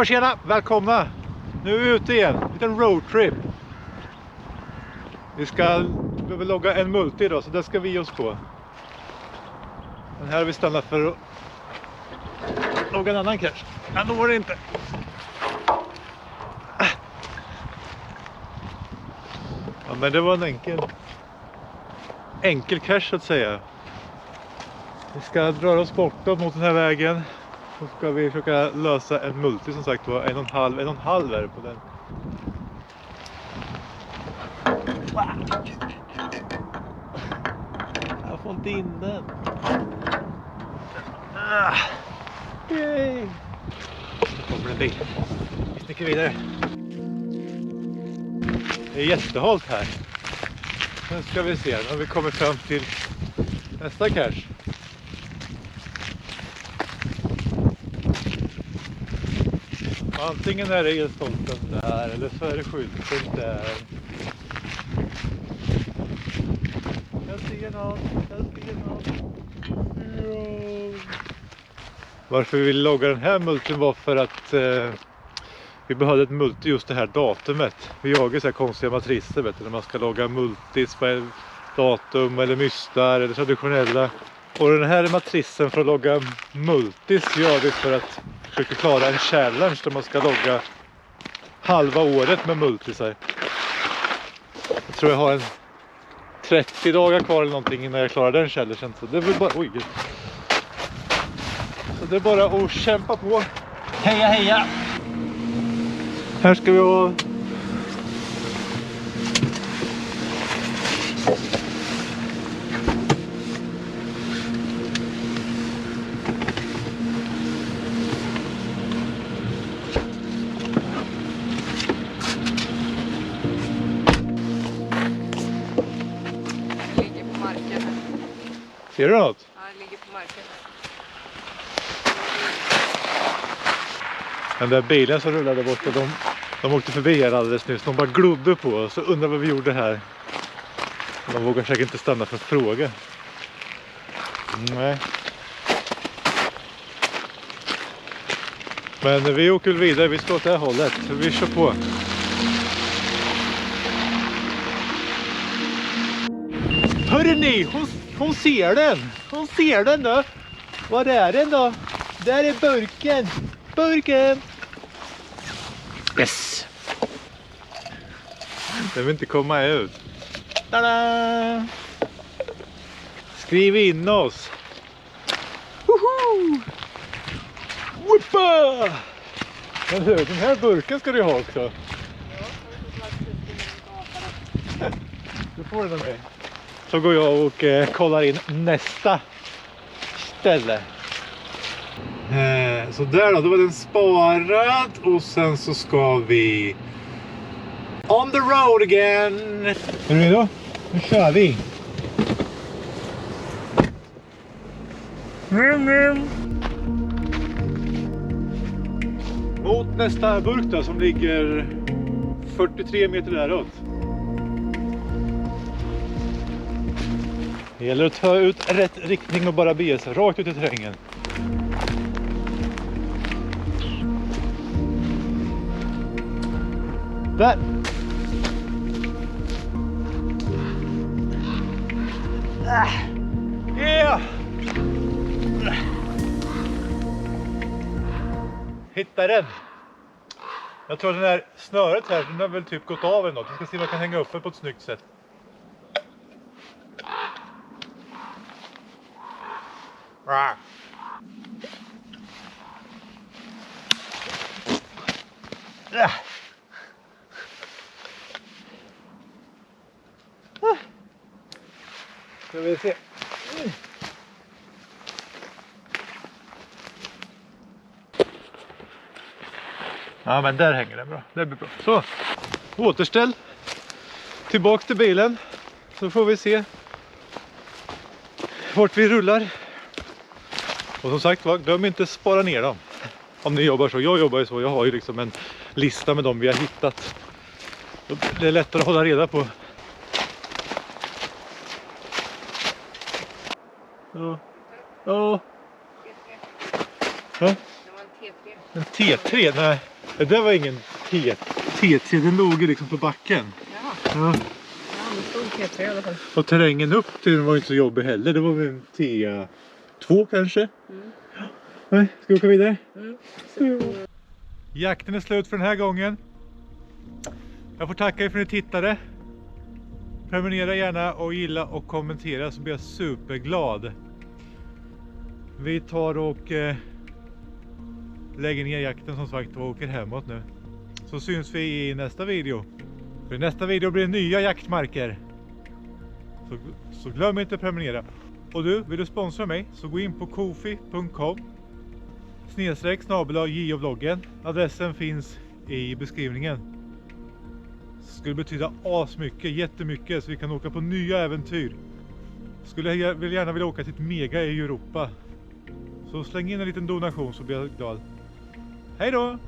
Tjena, välkomna! Nu är vi ute igen, en liten roadtrip. Vi behöver logga en multi idag, så det ska vi ge oss på. Men här har vi stannat för att logga en annan cache. Ja, då var det inte. Ja, men det var en enkel cache så att säga. Vi ska dra oss bortåt mot den här vägen. Så ska vi försöka lösa en multi, som sagt var 1,5 är det på den. Jag får inte in den. Yay. Nu kommer en bil. Vi sticker vidare. Det är jättehalt här. Nu ska vi se när vi kommer fram till nästa cache. Antingen är det elstolpen där eller så är det skylten där. Jag ser något. Varför vi vill logga den här multin var för att vi behövde ett multi just det här datumet. Vi jagar så här konstiga matriser, vet du, när man ska logga multis på datum eller mystar eller traditionella. Och den här matrisen för att logga multis gör vi för att försöka klara en challenge där man ska logga halva året med multisar. Jag tror jag har en 30 dagar kvar eller någonting innan jag klarar den challengen. Så det är bara, så det är bara att kämpa på. Heja heja! Här ska vi ha... Ser du något? Ja, det ligger på marken. Den där bilen som rullade bort, de åkte förbi här alldeles nyss. De bara glodde på oss och undrar vad vi gjorde här. De vågar säkert inte stanna för att fråga. Nej. Men vi åker vidare, vi ska åt det här hållet. Så vi kör på. Hörru ni, hon ser den! Hon ser den då! Var är den då? Där är burken! Burken! Yes! Den vill inte komma ut. Tada! Skriv in oss! Woho! Whoopa! Men hur, den här burken ska du ha också. Du får den av mig. Så går jag och kollar in nästa ställe. Så där då var den sparad. Och sen så ska vi on the road again. Är du redo? Nu kör vi. Mot nästa burk då, som ligger 43 meter däråt. Det gäller att ta ut rätt riktning och bara bege sig rakt ut i terrängen. Där! Yeah! Hitta den! Jag tror att den här snöret här, den har väl typ gått av eller något. Jag ska se om jag kan hänga upp den på ett snyggt sätt. Ska vi se. Ja, men där hänger den bra. Det blir bra. Så, återställ. Tillbaks till bilen. Så får vi se vart vi rullar. Och som sagt, glöm inte spara ner dem. Om ni jobbar så. Jag jobbar ju så. Jag har ju liksom en lista med dem vi har hittat. Det är lättare att hålla reda på. Ja. Ja. Det var en T3. En T3? Nej, det där var ingen T3. Den låg ju liksom på backen. Ja, Ja. det stod T3 i alla fall. Och terrängen upp till den var inte så jobbig heller. Det var väl en T2 kanske. Nej, ska vi åka vidare? Jakten är slut för den här gången. Jag får tacka er för att ni tittade. Prenumerera gärna och gilla och kommentera så blir jag superglad. Vi tar och lägger ner jakten som sagt och åker hemåt nu. Så syns vi i nästa video. För i nästa video blir det nya jaktmarker. Så glöm inte att prenumerera. Och du, vill du sponsra mig så gå in på kofi.com/JO-vloggen. Adressen finns i beskrivningen. Skulle betyda asmycket, jättemycket så vi kan åka på nya äventyr. Vill gärna vilja åka till ett mega i Europa. Så släng in en liten donation så blir jag glad. Hej då!